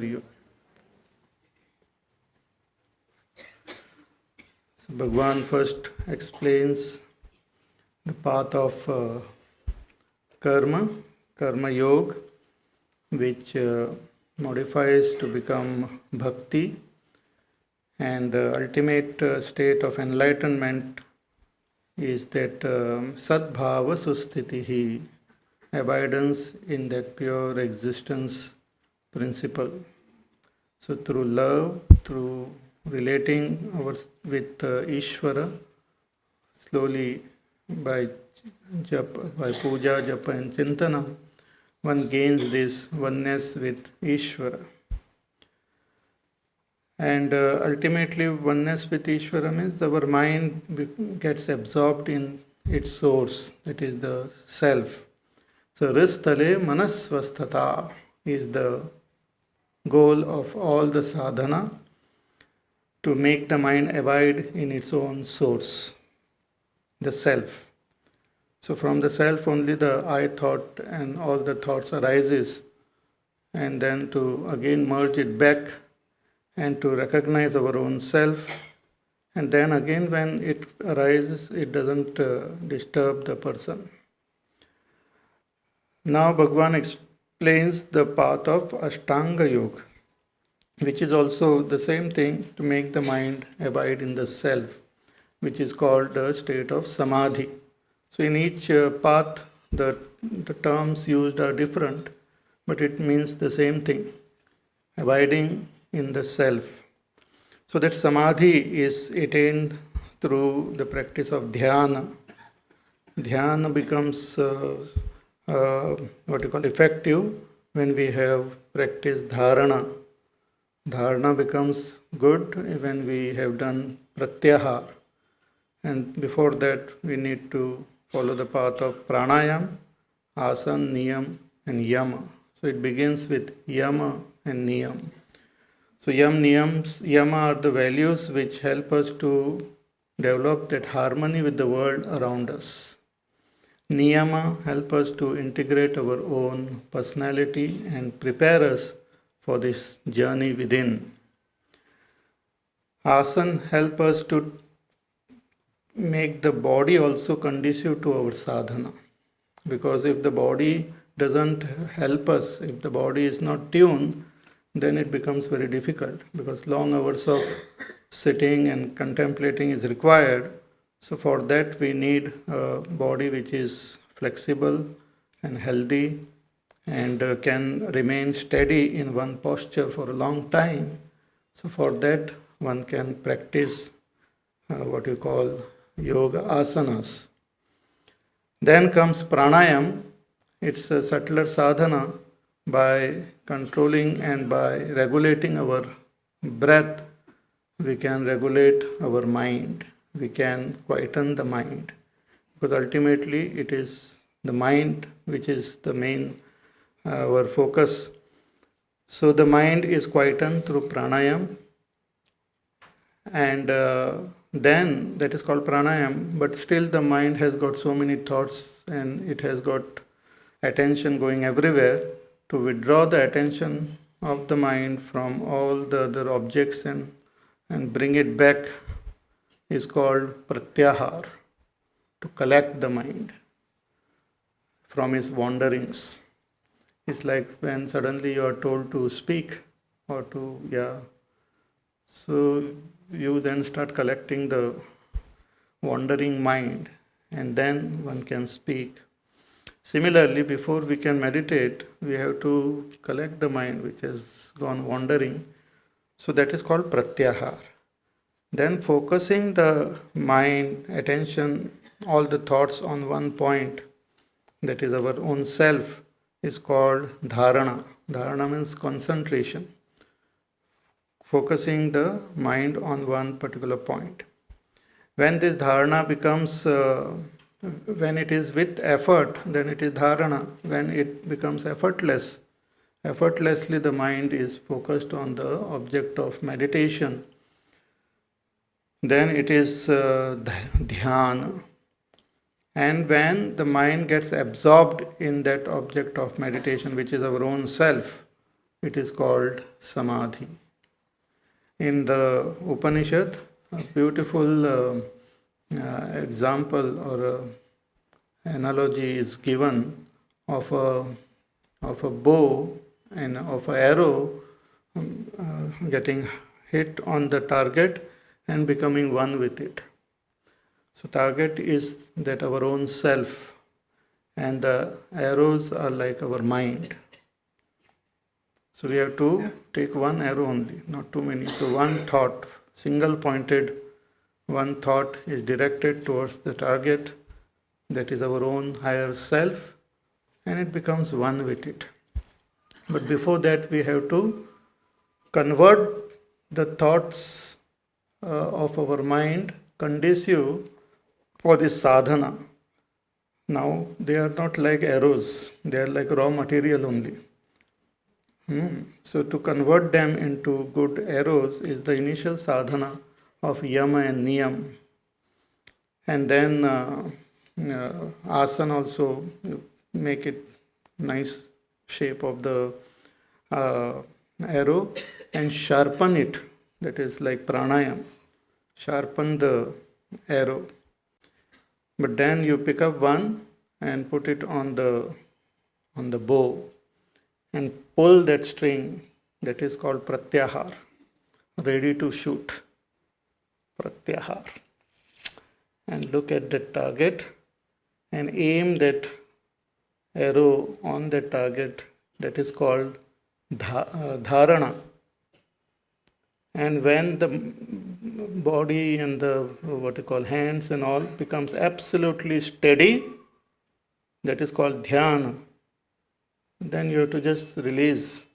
Hariyo. So Bhagwan first explains the path of karma yoga, which modifies to become bhakti, and the ultimate state of enlightenment is that sadbhava sustitihi, abidance in that pure existence principle. So through love, through relating with Ishvara, slowly by puja, japa and chintanam, one gains this oneness with Ishvara. And ultimately, oneness with Ishvara means our mind gets absorbed in its source, that is the self. So, ristale manasvasthata is the goal of all the sadhana, to make the mind abide in its own source, the self. So from the self only the I thought and all the thoughts arises, and then to again merge it back and to recognize our own self, and then again when it arises it doesn't disturb the person. Now Bhagwan explains the path of Ashtanga Yoga, which is also the same thing, to make the mind abide in the self, which is called the state of Samadhi. So in each path, the terms used are different, but it means the same thing, abiding in the self. So that Samadhi is attained through the practice of dhyana. Dhyana becomes effective when we have practiced dharana. Dharana becomes good when we have done pratyahar. And before that, we need to follow the path of pranayam, asana, niyam, and yama. So it begins with yama and niyam. So yama are the values which help us to develop that harmony with the world around us. Niyama help us to integrate our own personality and prepare us for this journey within. Asana help us to make the body also conducive to our sadhana. Because if the body doesn't help us, if the body is not tuned, then it becomes very difficult, because long hours of sitting and contemplating is required. So for that we need a body which is flexible and healthy and can remain steady in one posture for a long time. So for that one can practice what you call yoga asanas. Then comes pranayam. It's a subtler sadhana. By controlling and by regulating our breath, we can regulate our mind. We can quieten the mind. Because ultimately it is the mind which is the main, our focus. So the mind is quietened through pranayam, and then that is called pranayam, but still the mind has got so many thoughts and it has got attention going everywhere. To withdraw the attention of the mind from all the other objects and bring it back is called pratyahar, to collect the mind from its wanderings. It's like when suddenly you are told to speak or so you then start collecting the wandering mind, and then one can speak. Similarly, before we can meditate, we have to collect the mind which has gone wandering. So that is called pratyahar. Then focusing the mind, attention, all the thoughts on one point, that is our own self, is called dharana. Dharana means concentration. Focusing the mind on one particular point. When this dharana becomes, when it is with effort, then it is dharana. When it becomes effortlessly the mind is focused on the object of meditation, then it is dhyana. And when the mind gets absorbed in that object of meditation, which is our own self, it is called samadhi. In the Upanishad, a beautiful example or analogy is given of a bow and of an arrow getting hit on the target and becoming one with it. So target is that our own self, and the arrows are like our mind. So we have to take one arrow only, not too many. So one thought, single pointed, one thought is directed towards the target, that is our own higher self, and it becomes one with it. But before that we have to convert the thoughts of our mind conducive for this sadhana. Now they are not like arrows, they are like raw material only. So to convert them into good arrows is the initial sadhana of yama and niyam. And then asana also make it nice shape of the arrow and sharpen it, that is like pranayam, sharpen the arrow. But then you pick up one and put it on the bow and pull that string, that is called pratyahar, ready to shoot, pratyahar. And look at the target and aim that arrow on the target, that is called dharana. And when the body and the what you call hands and all becomes absolutely steady, that is called dhyana. Then you have to just release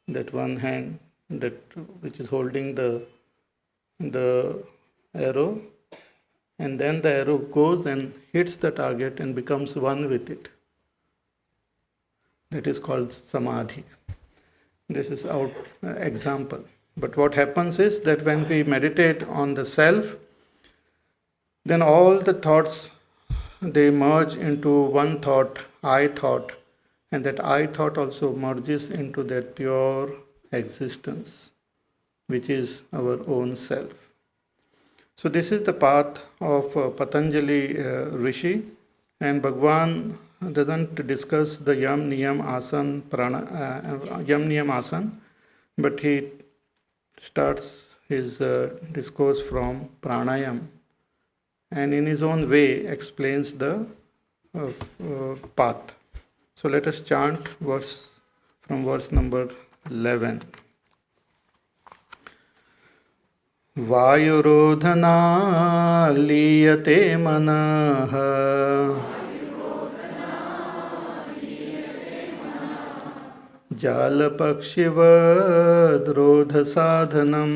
that one hand which is holding the arrow, and then the arrow goes and hits the target and becomes one with it. That is called samadhi. This is our example. But what happens is that when we meditate on the self, then all the thoughts, they merge into one thought, I thought, and that I thought also merges into that pure existence, which is our own self. So this is the path of Patanjali Rishi, and Bhagwan doesn't discuss the yam, niyam, asan, but he starts his discourse from pranayam, and in his own way explains the path. So let us chant from verse number 11. Vayurodhana liyate manah jalpakshivad rodha sadhanam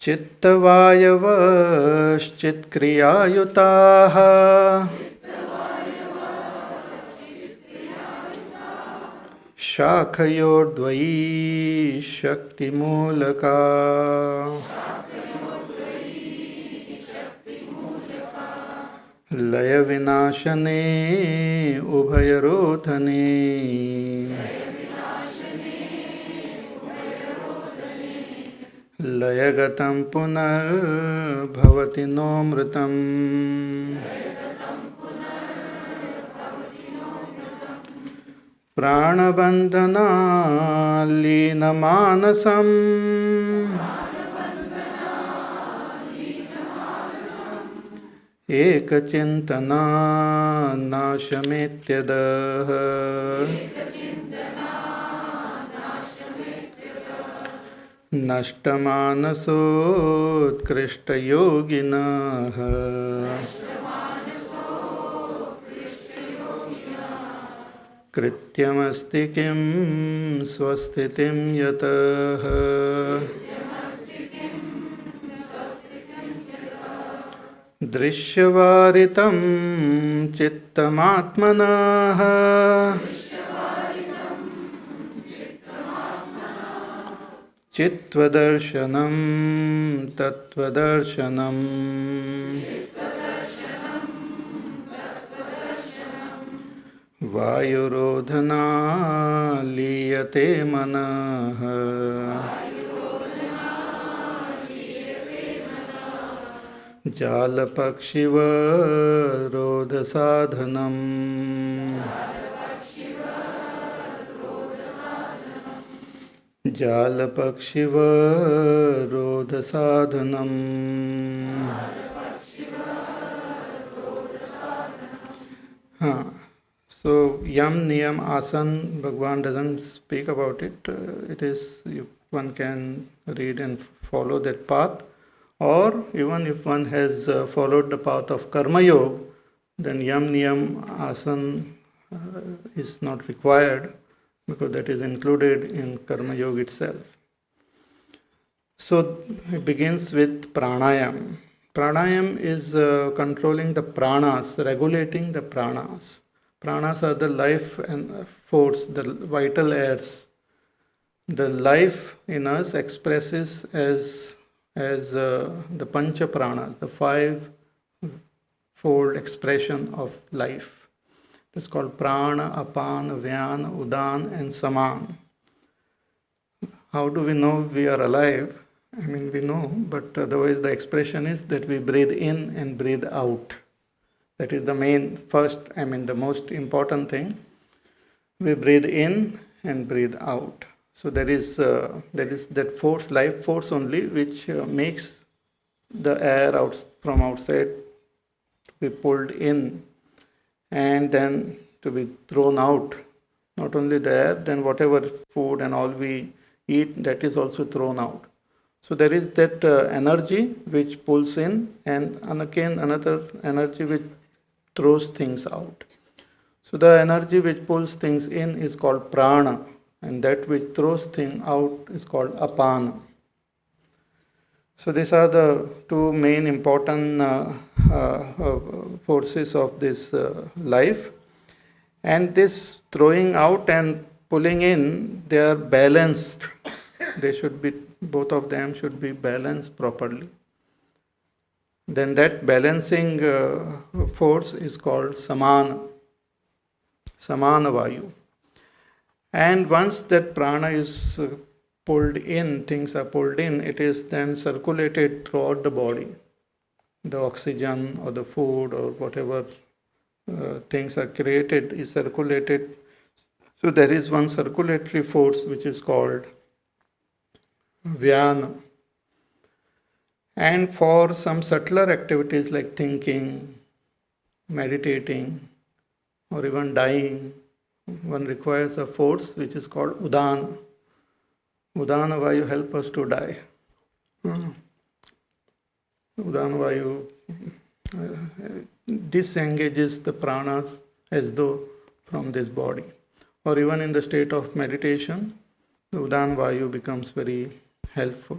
chittavayavaschitkriyayutaha शाखयोर्द्वयी शक्तिमूलका लयविनाशने उभयरोधने लयगतं पुनर्भवति नोऽमृतम् प्राणबन्धनालीनमानसम् एकचिन्तनानाशमेत्यदः नष्टमानसोत्कृष्टयोगिनः कृत्यमस्ति किं स्वस्थितिं यतः दृश्यवारितं चित्तमात्मनः चित्वदर्शनं तत्वदर्शनम् वायुरोधना लीयते मनः जालपक्षिवरोधसाधनम् जालपक्षिवरोधसाधनम् हाँ. So yam niyam asan, Bhagwan doesn't speak about it. It is one can read and follow that path, or even if one has followed the path of karma yoga, then yam niyam asan is not required because that is included in karma yoga itself. So it begins with pranayam. Pranayam is controlling the pranas, regulating the pranas. Pranas are the life and force, the vital airs. The life in us expresses as the pancha pranas, the five-fold expression of life. It's called prana, apana, vyana, udan, and saman. How do we know we are alive? I mean, we know, but otherwise the expression is that we breathe in and breathe out. That is the the most important thing. We breathe in and breathe out. So there is that force, life force only, which makes the air from outside to be pulled in and then to be thrown out. Not only the air, then whatever food and all we eat, that is also thrown out. So there is that energy which pulls in, and again another energy which throws things out. So the energy which pulls things in is called prana, and that which throws things out is called apana. So these are the two main important forces of this life. And this throwing out and pulling in, they are balanced. Both of them should be balanced properly. Then that balancing force is called samana vayu. And once that prana is pulled in, things are pulled in, it is then circulated throughout the body. The oxygen or the food or whatever things are created is circulated. So there is one circulatory force which is called vyana. And for some subtler activities like thinking, meditating, or even dying, one requires a force which is called udana. Udana vayu help us to die. Udana vayu disengages the pranas as though from this body. Or even in the state of meditation, the udana vayu becomes very helpful.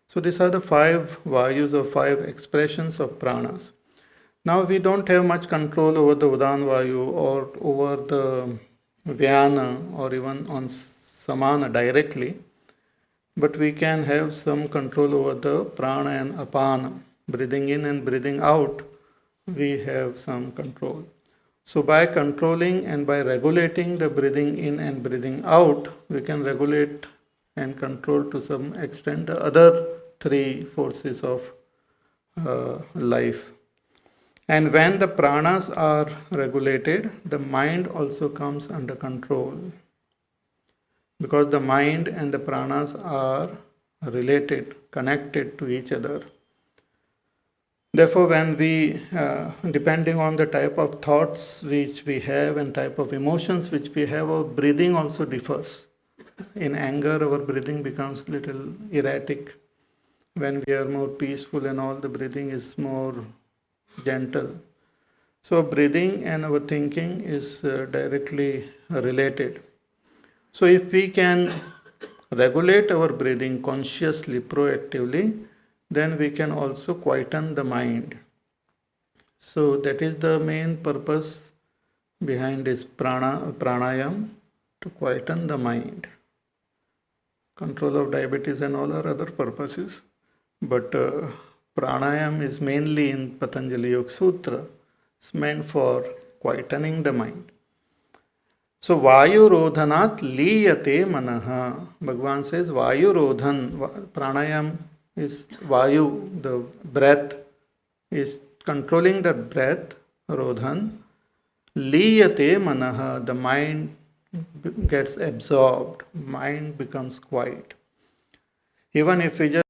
So these are the five vayus or five expressions of pranas. Now we don't have much control over the udana vayu or over the vyana or even on samana directly, but we can have some control over the prana and apana. Breathing in and breathing out, we have some control. So by controlling and by regulating the breathing in and breathing out, we can regulate and control to some extent the other three forces of life. And when the pranas are regulated, the mind also comes under control. Because the mind and the pranas are related, connected to each other. Therefore, when we, depending on the type of thoughts which we have and type of emotions which we have, our breathing also differs. In anger, our breathing becomes little erratic. When we are more peaceful and all, the breathing is more gentle. So breathing and our thinking is directly related. So if we can regulate our breathing consciously, proactively, then we can also quieten the mind. So that is the main purpose behind this pranayam, to quieten the mind. Control of diabetes and all are other purposes. But pranayam is mainly in Patanjali Yoga Sutra. It's meant for quietening the mind. So Vayurodhanat liyate manah. Bhagavan says Vayurodhan, pranayam is Vayu, the breath is controlling the breath, Rodhan. Liyate manah, the mind gets absorbed, mind becomes quiet. Even if we just